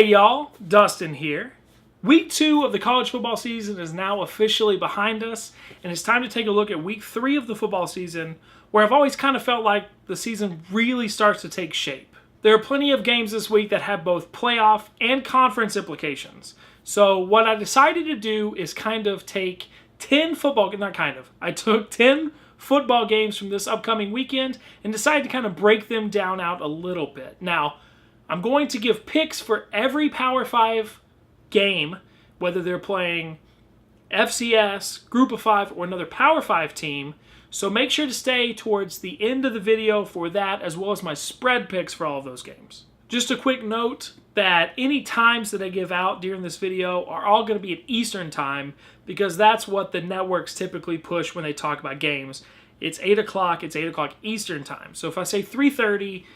Hey y'all, Dustin here. Week 2 of the college football season is now officially behind us, and it's time to take a look at week 3 of the football season, where I've always kind of felt like the season really starts to take shape. There are plenty of games this week that have both playoff and conference implications. So what I decided to do is I took 10 football games from this upcoming weekend and decided to kind of break them down out a little bit. Now, I'm going to give picks for every Power 5 game, whether they're playing FCS, Group of 5, or another Power 5 team. So make sure to stay towards the end of the video for that, as well as my spread picks for all of those games. Just a quick note that any times that I give out during this video are all going to be at Eastern time, because that's what the networks typically push when they talk about games. It's 8 o'clock, it's 8 o'clock Eastern time. So if I say 3:30,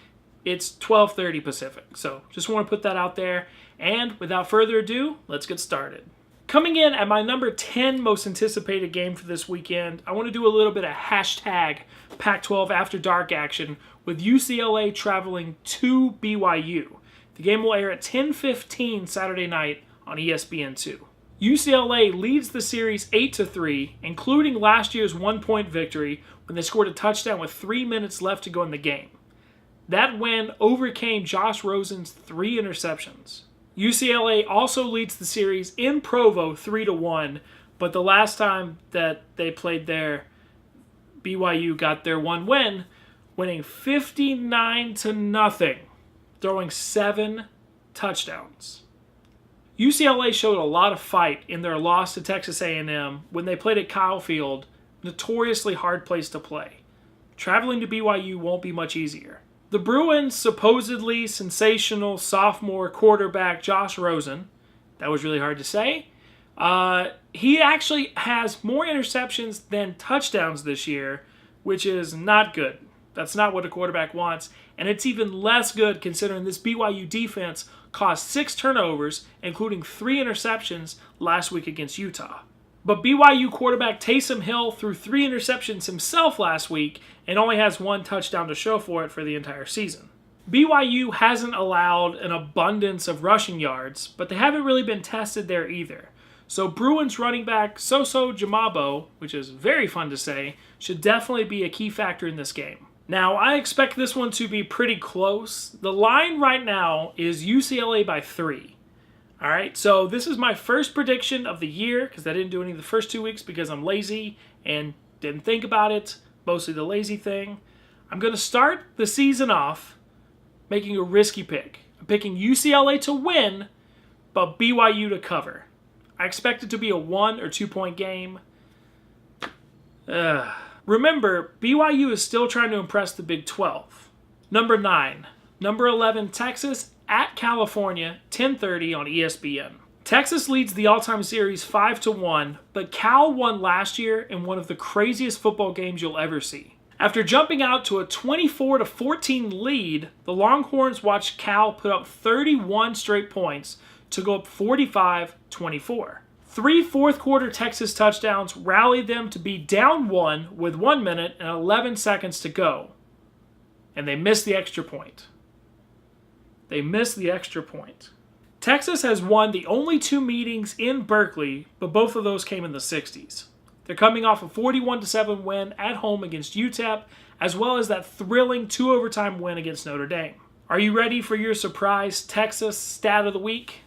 it's 12:30 Pacific. So just want to put that out there. And without further ado, let's get started. Coming in at my number 10 most anticipated game for this weekend, I want to do a little bit of hashtag Pac-12 After Dark action with UCLA traveling to BYU. The game will air at 10:15 Saturday night on ESPN2. UCLA leads the series 8-3, including last year's 1-point victory when they scored a touchdown with 3 minutes left to go in the game. That win overcame Josh Rosen's 3 interceptions. UCLA also leads the series in Provo 3-1, but the last time that they played there, BYU got their one win, winning 59-0, throwing 7 touchdowns. UCLA showed a lot of fight in their loss to Texas A&M when they played at Kyle Field, notoriously hard place to play. Traveling to BYU won't be much easier. The Bruins' supposedly sensational sophomore quarterback, Josh Rosen, that was really hard to say, he actually has more interceptions than touchdowns this year, which is not good. That's not what a quarterback wants, and it's even less good considering this BYU defense caused 6 turnovers, including 3 interceptions last week against Utah. But BYU quarterback Taysom Hill threw 3 interceptions himself last week and only has 1 touchdown to show for it for the entire season. BYU hasn't allowed an abundance of rushing yards, but they haven't really been tested there either. So Bruins running back Soso Jamabo, which is very fun to say, should definitely be a key factor in this game. Now, I expect this one to be pretty close. The line right now is UCLA by 3. All right, so this is my first prediction of the year because I didn't do any of the first 2 weeks because I'm lazy and didn't think about it, mostly the lazy thing. I'm going to start the season off making a risky pick. I'm picking UCLA to win, but BYU to cover. I expect it to be a 1 or 2 point game. Remember, BYU is still trying to impress the Big 12. Number 9. Number 11, Texas at California, 10:30 on ESPN. Texas leads the all-time series 5-1, but Cal won last year in one of the craziest football games you'll ever see. After jumping out to a 24-14 lead, the Longhorns watched Cal put up 31 straight points to go up 45-24. 3 fourth-quarter Texas touchdowns rallied them to be down 1 with 1 minute and 11 seconds to go. And they missed the extra point. Texas has won the only 2 meetings in Berkeley, but both of those came in the 60s. They're coming off a 41-7 win at home against UTEP, as well as that thrilling 2-overtime win against Notre Dame. Are you ready for your surprise Texas stat of the week?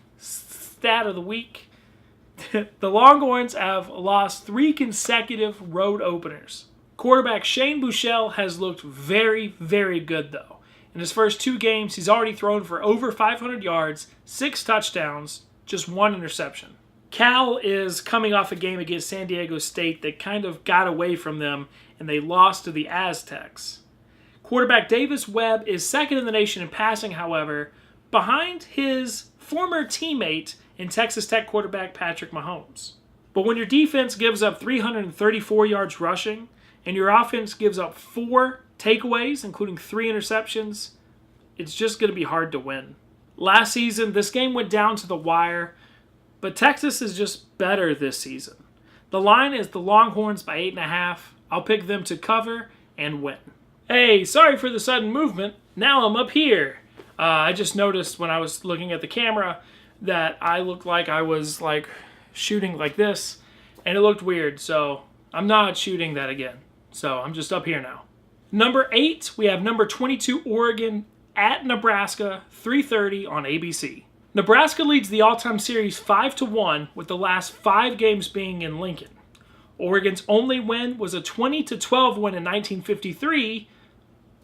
The Longhorns have lost 3 consecutive road openers. Quarterback Shane Buechele has looked very, very good, though. In his first 2 games, he's already thrown for over 500 yards, 6 touchdowns, just 1 interception. Cal is coming off a game against San Diego State that kind of got away from them, and they lost to the Aztecs. Quarterback Davis Webb is second in the nation in passing, however, behind his former teammate in Texas Tech quarterback Patrick Mahomes. But when your defense gives up 334 yards rushing, and your offense gives up 4 takeaways, including 3 interceptions, it's just going to be hard to win. Last season, this game went down to the wire, but Texas is just better this season. The line is the Longhorns by 8.5. I'll pick them to cover and win. Hey, sorry for the sudden movement. Now I'm up here. I just noticed when I was looking at the camera that I looked like I was like shooting like this, and it looked weird, so I'm not shooting that again. So I'm just up here now. Number 8, we have number 22 Oregon at Nebraska, 3:30 on ABC. Nebraska leads the all-time series 5-1, with the last 5 games being in Lincoln. Oregon's only win was a 20-12 win in 1953,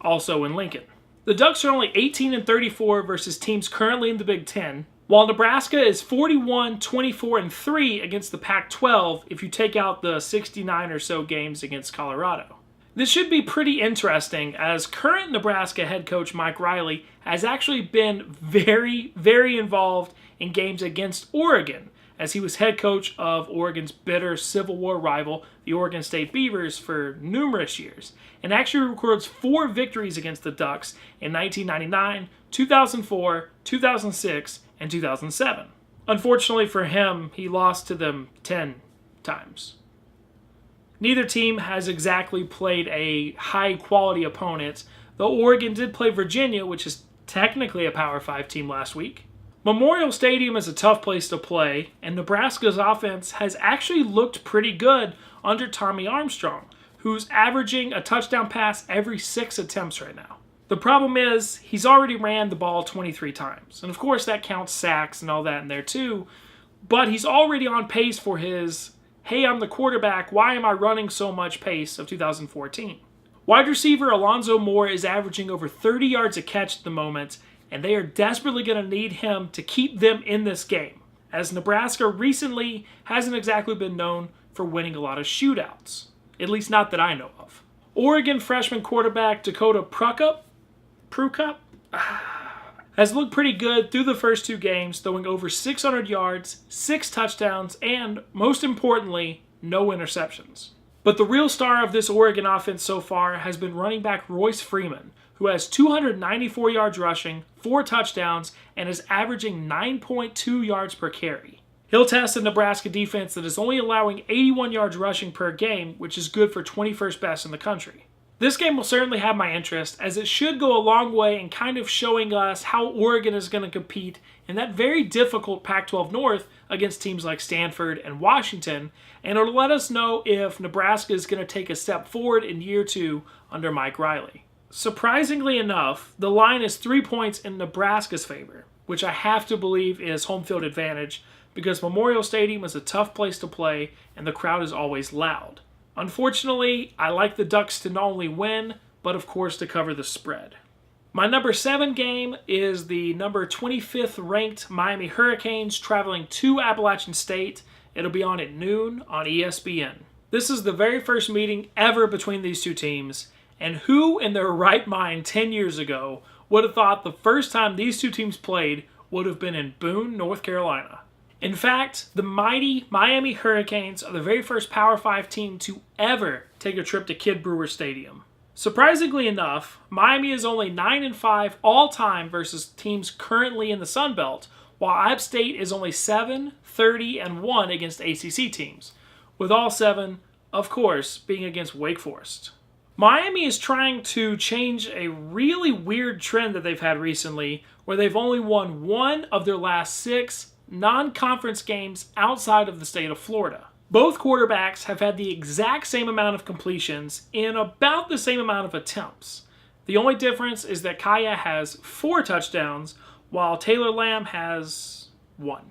also in Lincoln. The Ducks are only 18-34 versus teams currently in the Big Ten, while Nebraska is 41-24-3 against the Pac-12 if you take out the 69 or so games against Colorado. This should be pretty interesting, as current Nebraska head coach Mike Riley has actually been very, very involved in games against Oregon, as he was head coach of Oregon's bitter Civil War rival, the Oregon State Beavers, for numerous years, and actually records 4 victories against the Ducks in 1999, 2004, 2006, and 2007. Unfortunately for him, he lost to them 10 times. Neither team has exactly played a high-quality opponent, though Oregon did play Virginia, which is technically a Power 5 team last week. Memorial Stadium is a tough place to play, and Nebraska's offense has actually looked pretty good under Tommy Armstrong, who's averaging a touchdown pass every 6 attempts right now. The problem is, he's already ran the ball 23 times, and of course that counts sacks and all that in there too, but he's already on pace for his "hey, I'm the quarterback, why am I running so much" pace of 2014. Wide receiver Alonzo Moore is averaging over 30 yards a catch at the moment, and they are desperately going to need him to keep them in this game, as Nebraska recently hasn't exactly been known for winning a lot of shootouts, at least not that I know of. Oregon freshman quarterback Dakota Prukup has looked pretty good through the first 2 games, throwing over 600 yards, 6 touchdowns, and, most importantly, no interceptions. But the real star of this Oregon offense so far has been running back Royce Freeman, who has 294 yards rushing, 4 touchdowns, and is averaging 9.2 yards per carry. He'll test a Nebraska defense that is only allowing 81 yards rushing per game, which is good for 21st best in the country. This game will certainly have my interest, as it should go a long way in kind of showing us how Oregon is going to compete in that very difficult Pac-12 North against teams like Stanford and Washington, and it'll let us know if Nebraska is going to take a step forward in year 2 under Mike Riley. Surprisingly enough, the line is 3 points in Nebraska's favor, which I have to believe is home field advantage, because Memorial Stadium is a tough place to play and the crowd is always loud. Unfortunately, I like the Ducks to not only win, but of course to cover the spread. My number 7 game is the number 25th ranked Miami Hurricanes traveling to Appalachian State. It'll be on at noon on ESPN. This is the very first meeting ever between these 2 teams, and who in their right mind 10 years ago would have thought the first time these 2 teams played would have been in Boone, North Carolina. In fact, the mighty Miami Hurricanes are the very first Power 5 team to ever take a trip to Kid Brewer Stadium. Surprisingly enough, Miami is only 9-5 all-time versus teams currently in the Sun Belt, while App State is only 7-30-1 against ACC teams, with all 7, of course, being against Wake Forest. Miami is trying to change a really weird trend that they've had recently, where they've only won 1 of their last 6 non-conference games outside of the state of Florida. Both quarterbacks have had the exact same amount of completions in about the same amount of attempts. The only difference is that Kaya has 4 touchdowns, while Taylor Lamb has 1.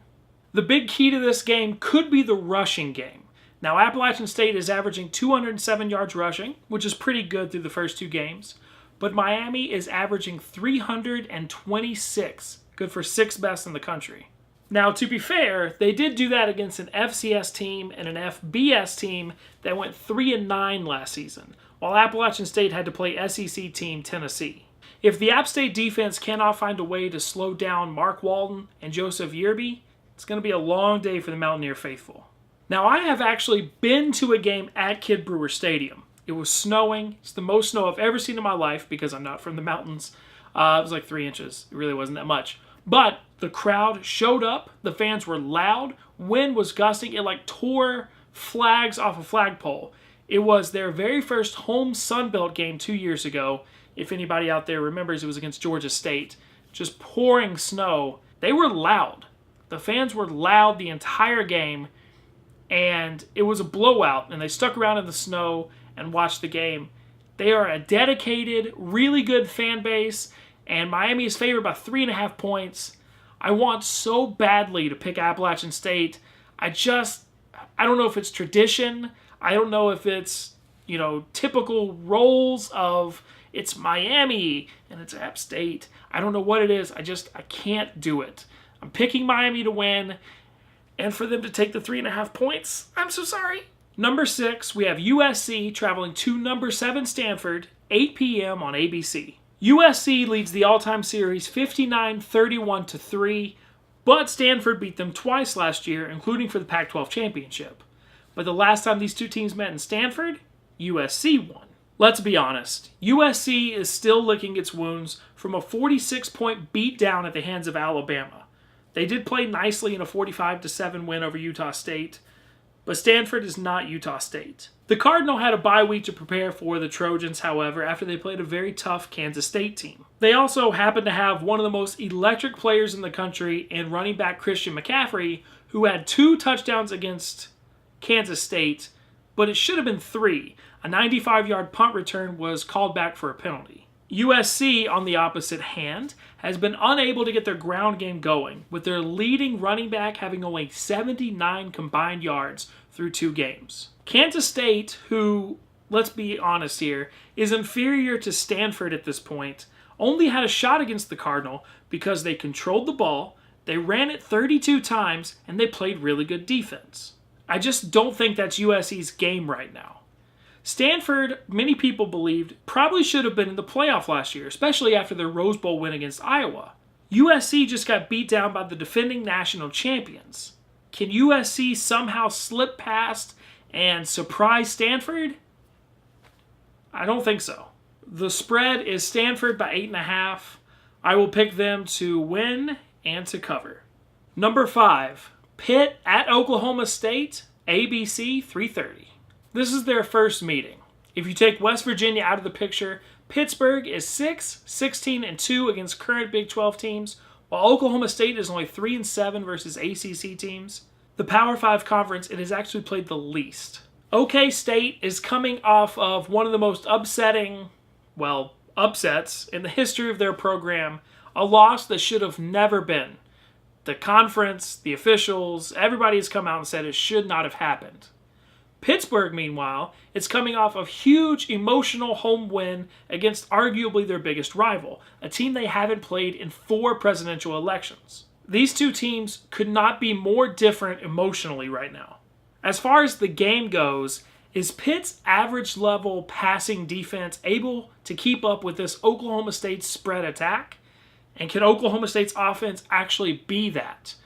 The big key to this game could be the rushing game. Now, Appalachian State is averaging 207 yards rushing, which is pretty good through the first 2 games, but Miami is averaging 326, good for 6th best in the country. Now, to be fair, they did do that against an FCS team and an FBS team that went 3-9 last season, while Appalachian State had to play SEC team Tennessee. If the App State defense cannot find a way to slow down Mark Walton and Joseph Yearby, it's going to be a long day for the Mountaineer faithful. Now, I have actually been to a game at Kid Brewer Stadium. It was snowing. It's the most snow I've ever seen in my life because I'm not from the mountains. It was like 3 inches. It really wasn't that much. But the crowd showed up, the fans were loud, wind was gusting, it like tore flags off a flagpole. It was their very first home Sun Belt game 2 years ago. If anybody out there remembers, it was against Georgia State. just pouring snow. They were loud. The fans were loud the entire game, and it was a blowout, and they stuck around in the snow and watched the game. They are a dedicated, really good fan base, and Miami is favored by 3.5 points. I want so badly to pick Appalachian State. I don't know if it's tradition. I don't know if it's, typical roles of it's Miami and it's App State. I don't know what it is. I can't do it. I'm picking Miami to win, and for them to take the 3.5 points, I'm so sorry. Number 6, we have USC traveling to number 7 Stanford, 8 p.m. on ABC. USC leads the all-time series 59-31-3, but Stanford beat them twice last year, including for the Pac-12 championship. But the last time these two teams met in Stanford, USC won. Let's be honest, USC is still licking its wounds from a 46-point beatdown at the hands of Alabama. They did play nicely in a 45-7 win over Utah State, but Stanford is not Utah State. The Cardinal had a bye week to prepare for the Trojans, however, after they played a very tough Kansas State team. They also happen to have one of the most electric players in the country in running back Christian McCaffrey, who had 2 touchdowns against Kansas State, but it should have been 3. A 95-yard punt return was called back for a penalty. USC, on the opposite hand, has been unable to get their ground game going, with their leading running back having only 79 combined yards through 2 games. Kansas State, who, let's be honest here, is inferior to Stanford at this point, only had a shot against the Cardinal because they controlled the ball, they ran it 32 times, and they played really good defense. I just don't think that's USC's game right now. Stanford, many people believed, probably should have been in the playoff last year, especially after their Rose Bowl win against Iowa. USC just got beat down by the defending national champions. Can USC somehow slip past and surprise Stanford? I don't think so. The spread is Stanford by 8.5. I will pick them to win and to cover. Number 5, Pitt at Oklahoma State, ABC 3:30. This is their first meeting. If you take West Virginia out of the picture, Pittsburgh is 6-16-2 against current Big 12 teams, while Oklahoma State is only 3-7 versus ACC teams. The Power 5 conference, it has actually played the least. OK State is coming off of one of the most upsetting, upsets in the history of their program, a loss that should have never been. The conference, the officials, everybody has come out and said it should not have happened. Pittsburgh, meanwhile, is coming off a huge emotional home win against arguably their biggest rival, a team they haven't played in 4 presidential elections. These two teams could not be more different emotionally right now. As far as the game goes, is Pitt's average level passing defense able to keep up with this Oklahoma State spread attack? And can Oklahoma State's offense actually be that?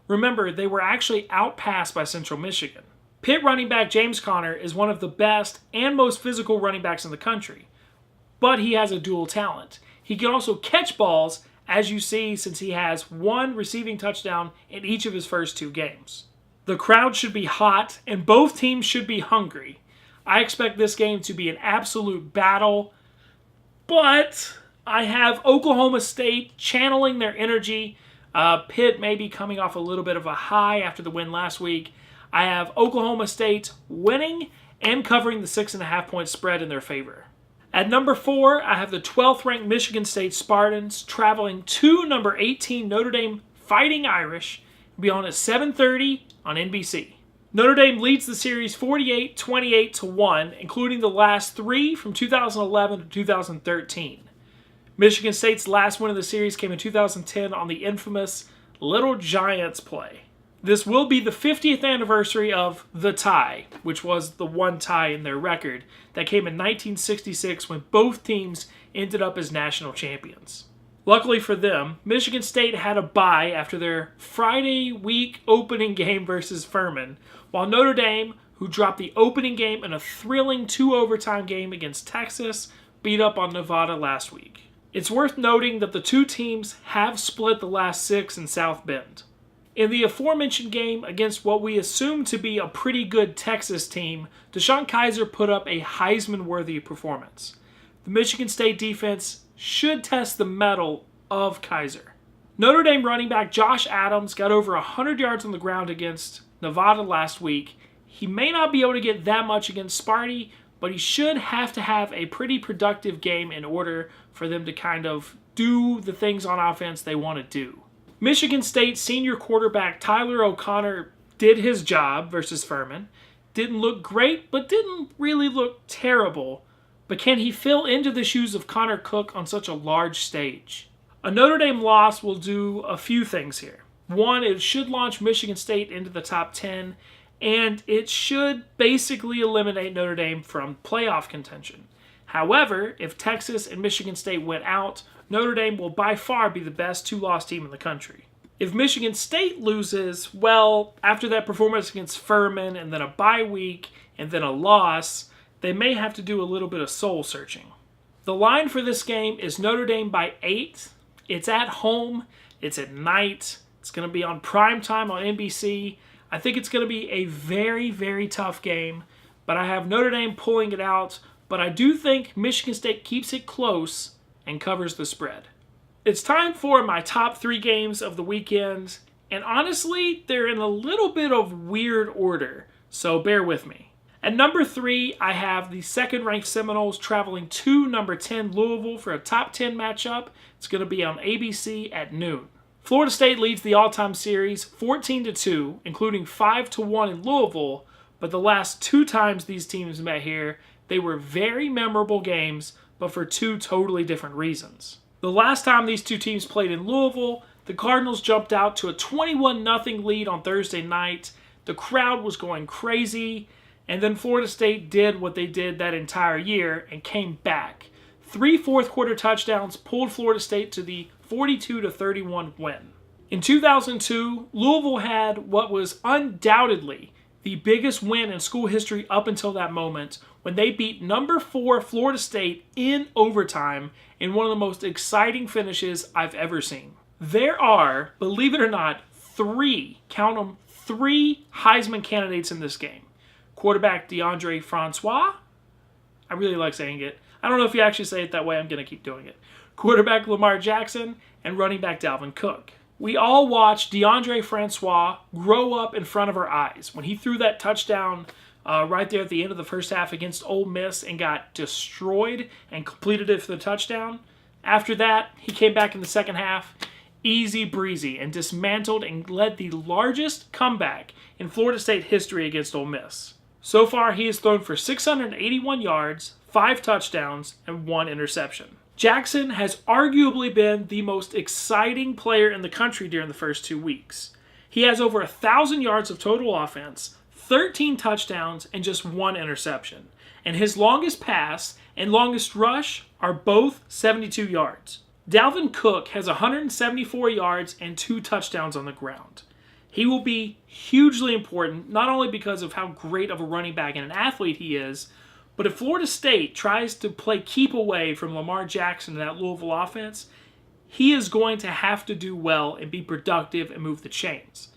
Remember, they were actually outpassed by Central Michigan. Pitt running back James Conner is one of the best and most physical running backs in the country, but he has a dual talent. He can also catch balls, as you see, since he has 1 receiving touchdown in each of his first 2 games. The crowd should be hot, and both teams should be hungry. I expect this game to be an absolute battle, but I have Oklahoma State channeling their energy. Pitt may be coming off a little bit of a high after the win last week. I have Oklahoma State winning and covering the 6.5 point spread in their favor. At number 4, I have the 12th ranked Michigan State Spartans traveling to number 18 Notre Dame Fighting Irish. It'll be on at 7:30 on NBC. Notre Dame leads the series 48-28-1, including the last 3 from 2011 to 2013. Michigan State's last win of the series came in 2010 on the infamous Little Giants play. This will be the 50th anniversary of the tie, which was the one tie in their record that came in 1966 when both teams ended up as national champions. Luckily for them, Michigan State had a bye after their Friday week opening game versus Furman, while Notre Dame, who dropped the opening game in a thrilling 2-overtime game against Texas, beat up on Nevada last week. It's worth noting that the two teams have split the last 6 in South Bend. In the aforementioned game against what we assume to be a pretty good Texas team, DeShone Kizer put up a Heisman-worthy performance. The Michigan State defense should test the mettle of Kaiser. Notre Dame running back Josh Adams got over 100 yards on the ground against Nevada last week. He may not be able to get that much against Sparty, but he should have to have a pretty productive game in order for them to kind of do the things on offense they want to do. Michigan State senior quarterback Tyler O'Connor did his job versus Furman. Didn't look great, but didn't really look terrible. But can he fill into the shoes of Connor Cook on such a large stage? A Notre Dame loss will do a few things here. One, it should launch Michigan State into the top 10, and it should basically eliminate Notre Dame from playoff contention. However, if Texas and Michigan State went out, Notre Dame will by far be the best two-loss team in the country. If Michigan State loses, well, after that performance against Furman and then a bye week and then a loss, they may have to do a little bit of soul searching. The line for this game is Notre Dame by 8. It's at home. It's at night. It's going to be on primetime on NBC. I think it's going to be a very, very tough game, but I have Notre Dame pulling it out. But I do think Michigan State keeps it close and covers the spread. It's time for my top 3 games of the weekend, and honestly, they're in a little bit of weird order, so bear with me. At number 3, I have the second-ranked Seminoles traveling to number 10 Louisville for a top 10 matchup. It's going to be on ABC at noon. Florida State leads the all-time series 14-2, including 5-1 in Louisville, but the last 2 times these teams met here, they were very memorable games, but for 2 totally different reasons. The last time these 2 teams played in Louisville, the Cardinals jumped out to a 21-0 lead on Thursday night. The crowd was going crazy. And then Florida State did what they did that entire year and came back. 3 fourth-quarter touchdowns pulled Florida State to the 42-31 win. In 2002, Louisville had what was undoubtedly the biggest win in school history up until that moment when they beat number 4 Florida State in overtime in one of the most exciting finishes I've ever seen. There are, believe it or not, 3, count them, 3 Heisman candidates in this game. Quarterback DeAndre Francois. I really like saying it. I don't know if you actually say it that way. I'm going to keep doing it. Quarterback Lamar Jackson and running back Dalvin Cook. We all watched DeAndre Francois grow up in front of our eyes when he threw that touchdown right there at the end of the first half against Ole Miss and got destroyed and completed it for the touchdown. After that, he came back in the second half, easy breezy, and dismantled and led the largest comeback in Florida State history against Ole Miss. So far, he has thrown for 681 yards, 5 touchdowns, and 1 interception. Jackson has arguably been the most exciting player in the country during the first 2 weeks. He has over 1,000 yards of total offense, 13 touchdowns, and just 1 interception. And his longest pass and longest rush are both 72 yards. Dalvin Cook has 174 yards and 2 touchdowns on the ground. He will be hugely important, not only because of how great of a running back and an athlete he is, but if Florida State tries to play keep away from Lamar Jackson and that Louisville offense, he is going to have to do well and be productive and move the chains.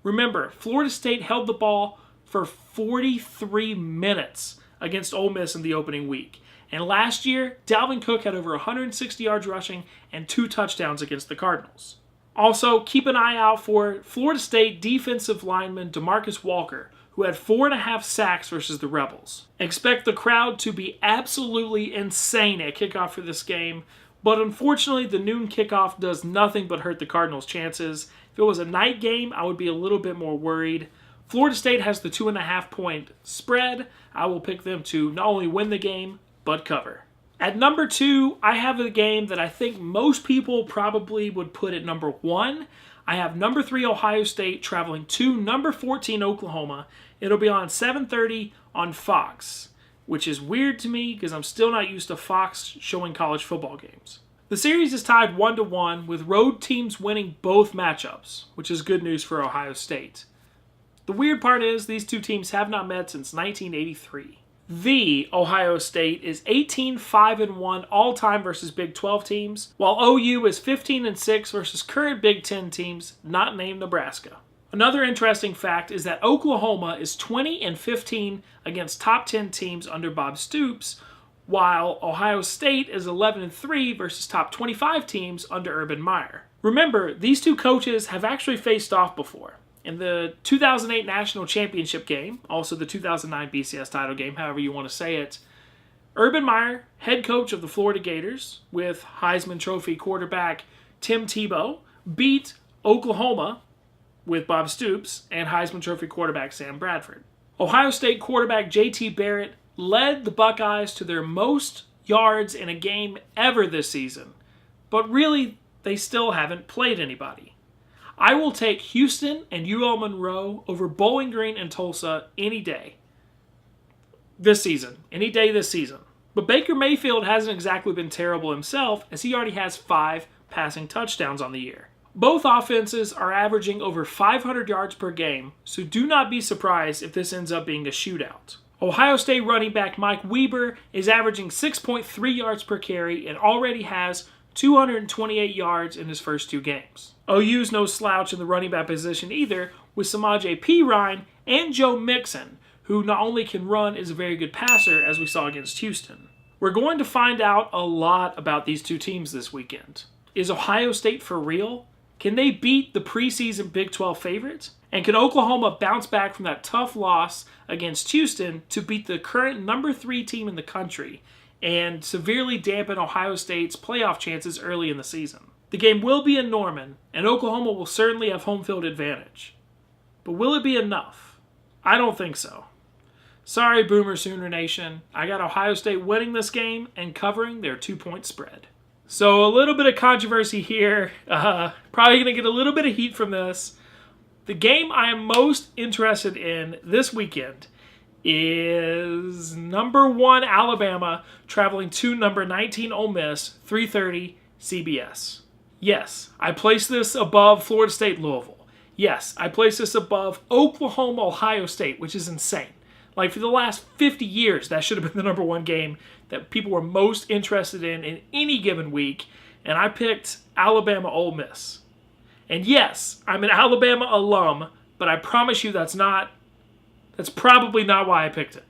Remember, Florida State held the ball for 43 minutes against Ole Miss in the opening week. And last year, Dalvin Cook had over 160 yards rushing and 2 touchdowns against the Cardinals. Also, keep an eye out for Florida State defensive lineman DeMarcus Walker, who had 4.5 sacks versus the Rebels. Expect the crowd to be absolutely insane at kickoff for this game, but unfortunately the noon kickoff does nothing but hurt the Cardinals' chances. If it was a night game, I would be a little bit more worried. Florida State has the 2.5-point spread. I will pick them to not only win the game, but cover. At number 2, I have a game that I think most people probably would put at number 1. I have number 3 Ohio State traveling to number 14 Oklahoma. It'll be on 7:30 on Fox, which is weird to me because I'm still not used to Fox showing college football games. The series is tied 1-1 with road teams winning both matchups, which is good news for Ohio State. The weird part is these 2 teams have not met since 1983. The Ohio State is 18-5-1 all-time versus Big 12 teams, while OU is 15-6 versus current Big 10 teams not named Nebraska. Another interesting fact is that Oklahoma is 20-15 against top 10 teams under Bob Stoops, while Ohio State is 11-3 versus top 25 teams under Urban Meyer. Remember, these two coaches have actually faced off before. In the 2008 National Championship game, also the 2009 BCS title game, however you want to say it, Urban Meyer, head coach of the Florida Gators, with Heisman Trophy quarterback Tim Tebow, beat Oklahoma with Bob Stoops and Heisman Trophy quarterback Sam Bradford. Ohio State quarterback J.T. Barrett led the Buckeyes to their most yards in a game ever this season, but really, they still haven't played anybody. I will take Houston and UL Monroe over Bowling Green and Tulsa any day this season. Any day this season. But Baker Mayfield hasn't exactly been terrible himself, as he already has 5 passing touchdowns on the year. Both offenses are averaging over 500 yards per game, so do not be surprised if this ends up being a shootout. Ohio State running back Mike Weber is averaging 6.3 yards per carry and already has 228 yards in his first 2 games. OU's no slouch in the running back position either, with Samaje Perine and Joe Mixon, who not only can run, is a very good passer, as we saw against Houston. We're going to find out a lot about these two teams this weekend. Is Ohio State for real? Can they beat the preseason Big 12 favorites? And can Oklahoma bounce back from that tough loss against Houston to beat the current number 3 team in the country and severely dampen Ohio State's playoff chances early in the season? The game will be in Norman, and Oklahoma will certainly have home field advantage. But will it be enough? I don't think so. Sorry, Boomer Sooner Nation. I got Ohio State winning this game and covering their 2-point spread. So a little bit of controversy here. Probably going to get a little bit of heat from this. The game I am most interested in this weekend is number 1 Alabama traveling to number 19 Ole Miss, 3:30 CBS. Yes, I place this above Florida State Louisville. Yes, I place this above Oklahoma Ohio State, which is insane. Like, for the last 50 years, that should have been the number 1 game that people were most interested in any given week, and I picked Alabama Ole Miss. And yes, I'm an Alabama alum, but I promise you that's probably not why I picked it.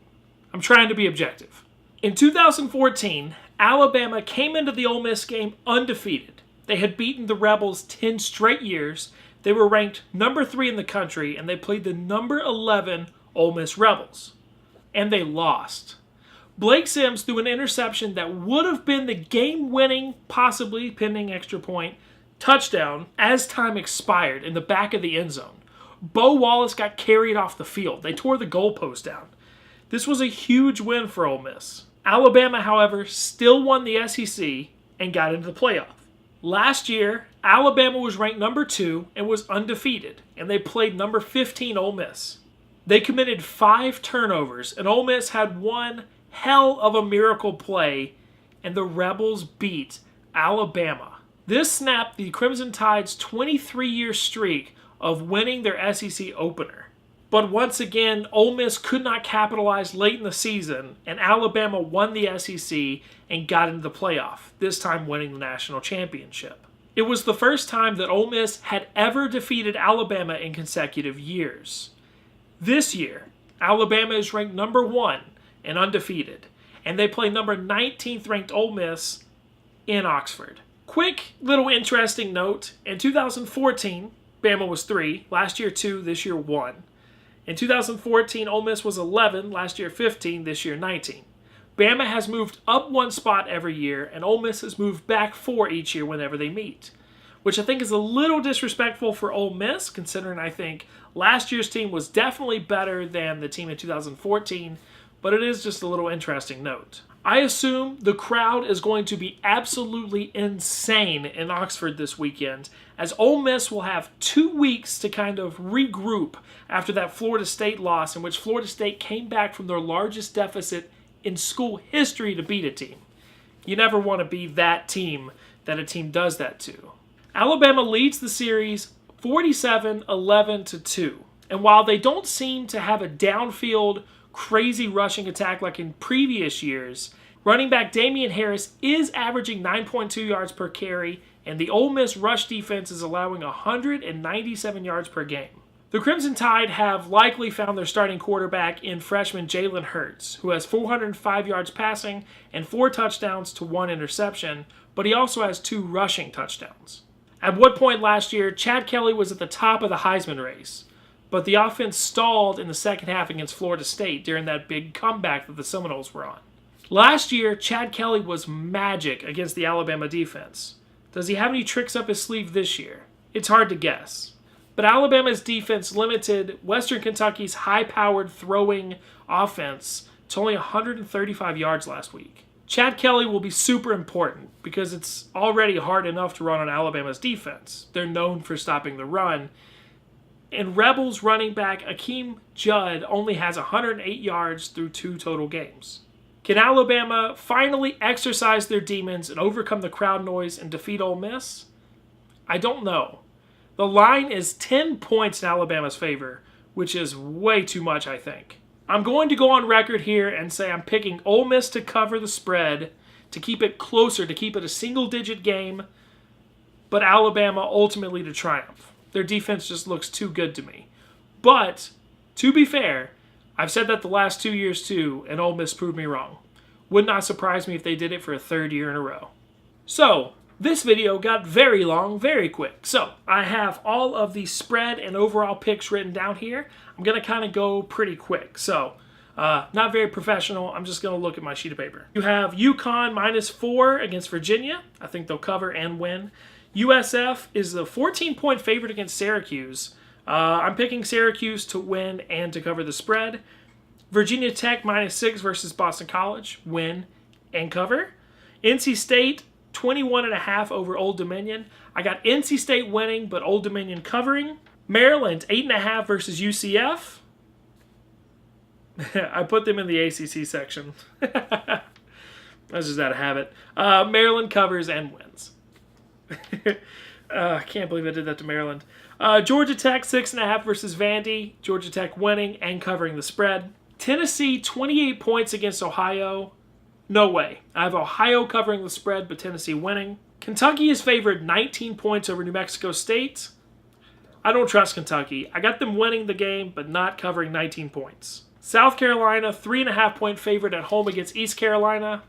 I'm trying to be objective. In 2014, Alabama came into the Ole Miss game undefeated. They had beaten the Rebels 10 straight years. They were ranked number 3 in the country, and they played the number 11 Ole Miss Rebels. And they lost. Blake Sims threw an interception that would have been the game-winning, possibly pending extra point, touchdown as time expired in the back of the end zone. Bo Wallace got carried off the field. They tore the goalpost down. This was a huge win for Ole Miss. Alabama, however, still won the SEC and got into the playoff. Last year, Alabama was ranked number 2 and was undefeated, and they played number 15 Ole Miss. They committed 5 turnovers, and Ole Miss had one hell of a miracle play, and the Rebels beat Alabama. This snapped the Crimson Tide's 23-year streak of winning their SEC opener. But once again, Ole Miss could not capitalize late in the season, and Alabama won the SEC and got into the playoff, this time winning the national championship. It was the first time that Ole Miss had ever defeated Alabama in consecutive years. This year, Alabama is ranked number 1 and undefeated, and they play number 19th ranked Ole Miss in Oxford. Quick little interesting note, in 2014, Bama was 3, last year 2, this year 1. In 2014, Ole Miss was 11, last year 15, this year 19. Bama has moved up 1 spot every year, and Ole Miss has moved back 4 each year whenever they meet, which I think is a little disrespectful for Ole Miss, considering I think last year's team was definitely better than the team in 2014, but it is just a little interesting note. I assume the crowd is going to be absolutely insane in Oxford this weekend, as Ole Miss will have 2 weeks to kind of regroup after that Florida State loss, in which Florida State came back from their largest deficit in school history to beat a team. You never want to be that team that a team does that to. Alabama leads the series 47-11-2, and while they don't seem to have a downfield, crazy rushing attack like in previous years, running back Damian Harris is averaging 9.2 yards per carry, and the Ole Miss rush defense is allowing 197 yards per game. The Crimson Tide have likely found their starting quarterback in freshman Jalen Hurts, who has 405 yards passing and 4 touchdowns to 1 interception, but he also has 2 rushing touchdowns. At one point last year, Chad Kelly was at the top of the Heisman race, but the offense stalled in the second half against Florida State during that big comeback that the Seminoles were on. Last year, Chad Kelly was magic against the Alabama defense. Does he have any tricks up his sleeve this year? It's hard to guess. But Alabama's defense limited Western Kentucky's high-powered throwing offense to only 135 yards last week. Chad Kelly will be super important because it's already hard enough to run on Alabama's defense. They're known for stopping the run. And Rebels running back Akeem Judd only has 108 yards through 2 total games. Can Alabama finally exercise their demons and overcome the crowd noise and defeat Ole Miss? I don't know. The line is 10 points in Alabama's favor, which is way too much, I think. I'm going to go on record here and say I'm picking Ole Miss to cover the spread, to keep it closer, to keep it a single-digit game, but Alabama ultimately to triumph. Their defense just looks too good to me. But, to be fair, I've said that the last 2 years too, and Ole Miss proved me wrong. Would not surprise me if they did it for a 3rd year in a row. So, this video got very long, very quick. So, I have all of the spread and overall picks written down here. I'm going to kind of go pretty quick. So, not very professional. I'm just going to look at my sheet of paper. You have UConn -4 against Virginia. I think they'll cover and win. USF is the 14-point favorite against Syracuse. I'm picking Syracuse to win and to cover the spread. Virginia Tech -6 versus Boston College. Win and cover. NC State 21.5 over Old Dominion. I got NC State winning, but Old Dominion covering. Maryland 8.5 versus UCF. I put them in the ACC section. That's just out of habit. Maryland covers and wins. I can't believe I did that to Maryland. Georgia Tech 6.5 versus Vandy. Georgia Tech winning and covering the spread. Tennessee 28 points against Ohio. No way. I have Ohio covering the spread, but Tennessee winning. Kentucky is favored 19 points over New Mexico State. I don't trust Kentucky. I got them winning the game, but not covering 19 points. South Carolina, 3.5-point favorite at home against East Carolina.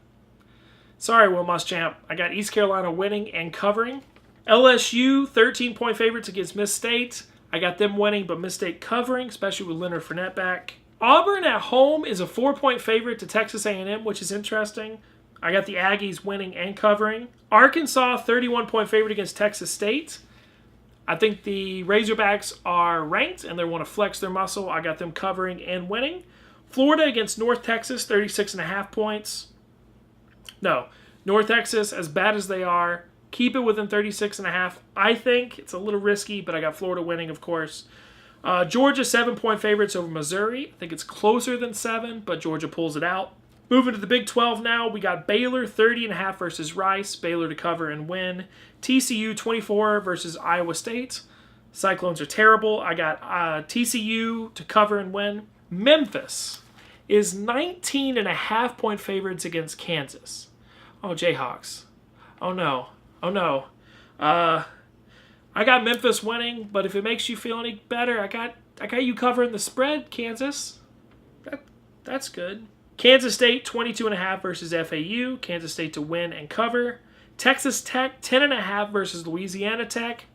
Sorry, Will Muschamp. I got East Carolina winning and covering. LSU, 13-point favorites against Miss State. I got them winning, but Miss State covering, especially with Leonard Fournette back. Auburn at home is a 4-point favorite to Texas A&M, which is interesting. I got the Aggies winning and covering. Arkansas, 31-point favorite against Texas State. I think the Razorbacks are ranked and they want to flex their muscle. I got them covering and winning. Florida against North Texas, 36.5 points. No, North Texas, as bad as they are, keep it within 36.5. I think it's a little risky, but I got Florida winning, of course. Georgia, 7-point favorites over Missouri. I think it's closer than 7, but Georgia pulls it out. Moving to the Big 12 now, we got Baylor, 30.5 versus Rice. Baylor to cover and win. TCU, 24 versus Iowa State. Cyclones are terrible. I got TCU to cover and win. Memphis is 19.5-point favorites against Kansas. Oh, Jayhawks. Oh, no. Oh, no. I got Memphis winning, but if it makes you feel any better, I got you covering the spread, Kansas. That's good. Kansas State, 22.5 versus FAU. Kansas State to win and cover. Texas Tech, 10.5 versus Louisiana Tech.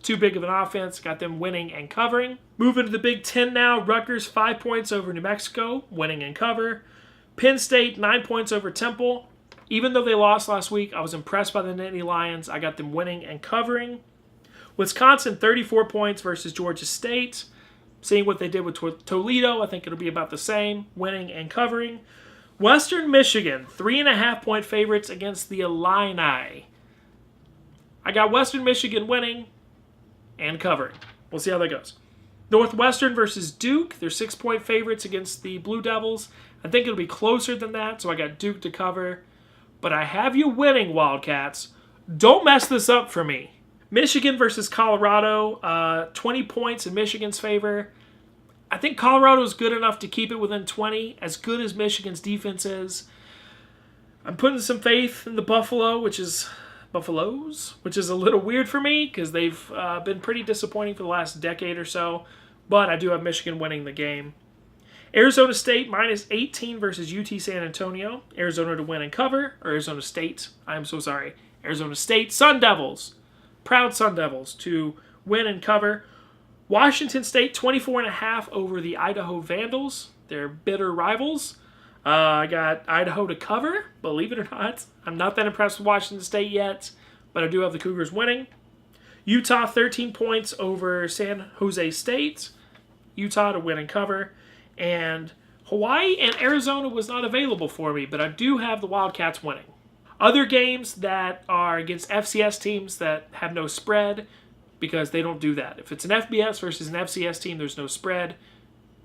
Too big of an offense. Got them winning and covering. Moving to the Big Ten now. Rutgers, 5 points over New Mexico. Winning and cover. Penn State, 9 points over Temple. Even though they lost last week, I was impressed by the Nittany Lions. I got them winning and covering. Wisconsin, 34 points versus Georgia State. Seeing what they did with Toledo, I think it'll be about the same. Winning and covering. Western Michigan, 3.5-point favorites against the Illini. I got Western Michigan winning and covering. We'll see how that goes. Northwestern versus Duke. They're 6-point favorites against the Blue Devils. I think it'll be closer than that, so I got Duke to cover. But I have you winning, Wildcats. Don't mess this up for me. Michigan versus Colorado, 20 points in Michigan's favor. I think Colorado is good enough to keep it within 20, as good as Michigan's defense is. I'm putting some faith in the Buffalo, which is Buffaloes, which is a little weird for me because they've been pretty disappointing for the last decade or so. But I do have Michigan winning the game. Arizona State minus 18 versus UT San Antonio. Arizona to win and cover. Or Arizona State. I'm so sorry. Arizona State Sun Devils. Proud Sun Devils to win and cover. Washington State 24.5 over the Idaho Vandals. They're bitter rivals. I got Idaho to cover, believe it or not. I'm not that impressed with Washington State yet, but I do have the Cougars winning. Utah 13 points over San Jose State. Utah to win and cover. And Hawaii and Arizona was not available for me, but I do have the Wildcats winning. Other games that are against FCS teams that have no spread, because they don't do that. If it's an FBS versus an FCS team, there's no spread.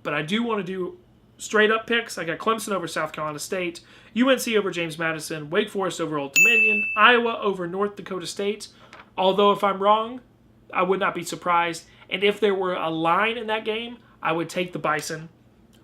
But I do want to do straight up picks. I got Clemson over South Carolina State, UNC over James Madison, Wake Forest over Old Dominion, Iowa over North Dakota State. Although if I'm wrong, I would not be surprised. And if there were a line in that game, I would take the Bison.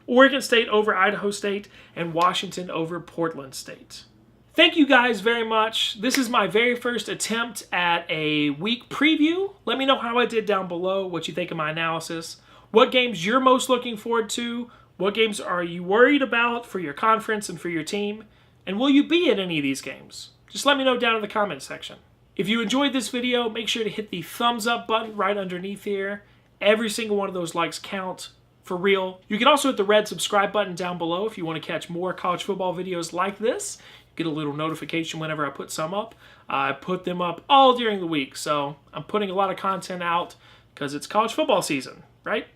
Oregon State over Idaho State, and Washington over Portland State. Thank you guys very much. This is my very first attempt at a week preview. Let me know how I did down below, what you think of my analysis, what games you're most looking forward to, what games are you worried about for your conference and for your team, and will you be at any of these games? Just let me know down in the comments section. If you enjoyed this video, make sure to hit the thumbs up button right underneath here. Every single one of those likes count. For real. You can also hit the red subscribe button down below if you want to catch more college football videos like this. You get a little notification whenever I put some up. I put them up all during the week, so I'm putting a lot of content out because it's college football season, right?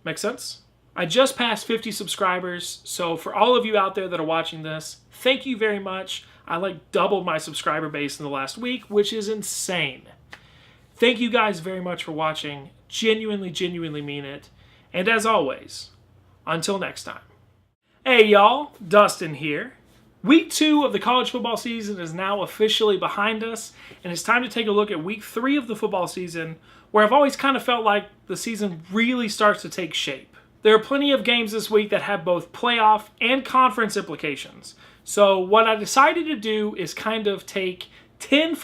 Make sense? I just passed 50 subscribers, so for all of you out there that are watching this, thank you very much. I doubled my subscriber base in the last week, which is insane. Thank you guys very much for watching. Genuinely mean it. And as always, until next time. Hey y'all, Dustin here. Week 2 of the college football season is now officially behind us, and it's time to take a look at week 3 of the football season, where I've always kind of felt like the season really starts to take shape. There are plenty of games this week that have both playoff and conference implications. So what I decided to do is kind of take 10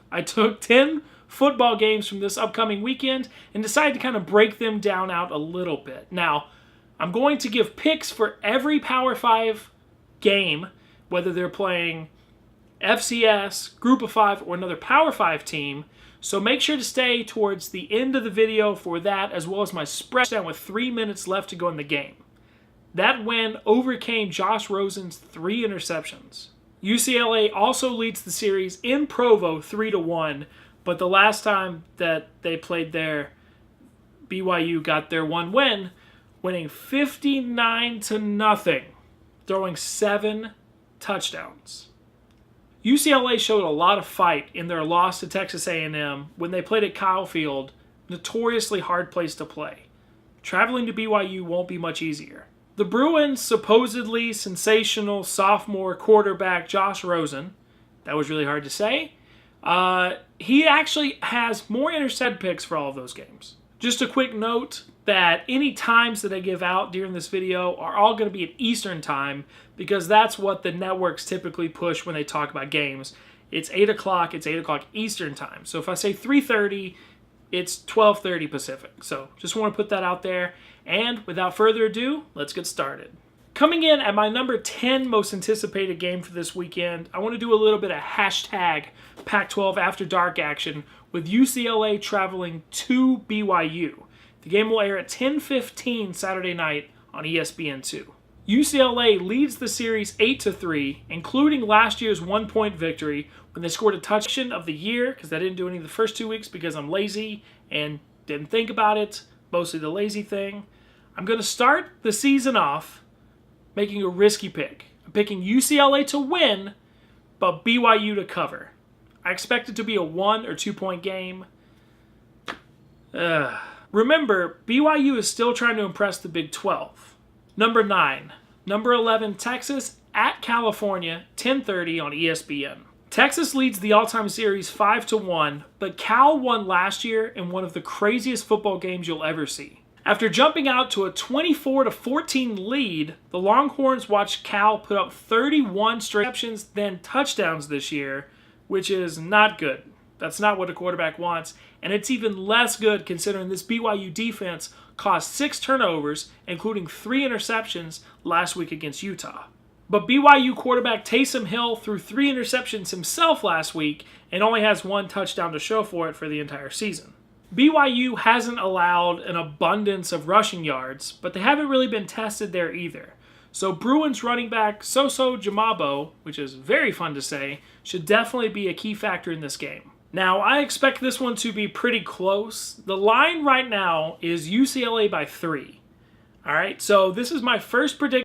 I took 10 football games from this upcoming weekend and decided to kind of break them down out a little bit. Now, I'm going to give picks for every Power 5 game, whether they're playing FCS, Group of 5, or another Power 5 team. So make sure to stay towards the end of the video for that, as well as my spread down with 3 minutes left to go in the game. That win overcame Josh Rosen's 3 interceptions. UCLA also leads the series in Provo 3-1, but the last time that they played there, BYU got their one win, winning 59-0, throwing 7 touchdowns. UCLA showed a lot of fight in their loss to Texas A&M when they played at Kyle Field, notoriously hard place to play. Traveling to BYU won't be much easier. The Bruins' supposedly sensational sophomore quarterback Josh Rosen, that was really hard to say, he actually has more intercept picks for all of those games. Just a quick note that any times that I give out during this video are all going to be at Eastern time because that's what the networks typically push when they talk about games. It's 8 o'clock, it's 8 o'clock Eastern time. So if I say 3:30, it's 12:30 Pacific. So just want to put that out there. And without further ado, let's get started. Coming in at my number 10 most anticipated game for this weekend, I want to do a little bit of hashtag Pac-12 After Dark action with UCLA traveling to BYU. The game will air at 10:15 Saturday night on ESPN2. UCLA leads the series 8-3, including last year's 1-point victory when they scored a touchdown of the year, because I didn't do any of the first 2 weeks because I'm lazy and didn't think about it, mostly the lazy thing. I'm going to start the season off making a risky pick. I'm picking UCLA to win, but BYU to cover. I expect it to be a 1 or 2 point game. Remember, BYU is still trying to impress the Big 12. Number 9. Number 11, Texas at California, 10:30 on ESPN. Texas leads the all-time series 5-1, but Cal won last year in one of the craziest football games you'll ever see. After jumping out to a 24-14 lead, the Longhorns watched Cal put up 31 straight receptions, then touchdowns this year, which is not good. That's not what a quarterback wants, and it's even less good considering this BYU defense caused 6 turnovers, including 3 interceptions last week against Utah. But BYU quarterback Taysom Hill threw 3 interceptions himself last week and only has 1 touchdown to show for it for the entire season. BYU hasn't allowed an abundance of rushing yards, but they haven't really been tested there either. So Bruins running back Soso Jamabo, which is very fun to say, should definitely be a key factor in this game. Now, I expect this one to be pretty close. The line right now is UCLA by 3. All right, so this is my first prediction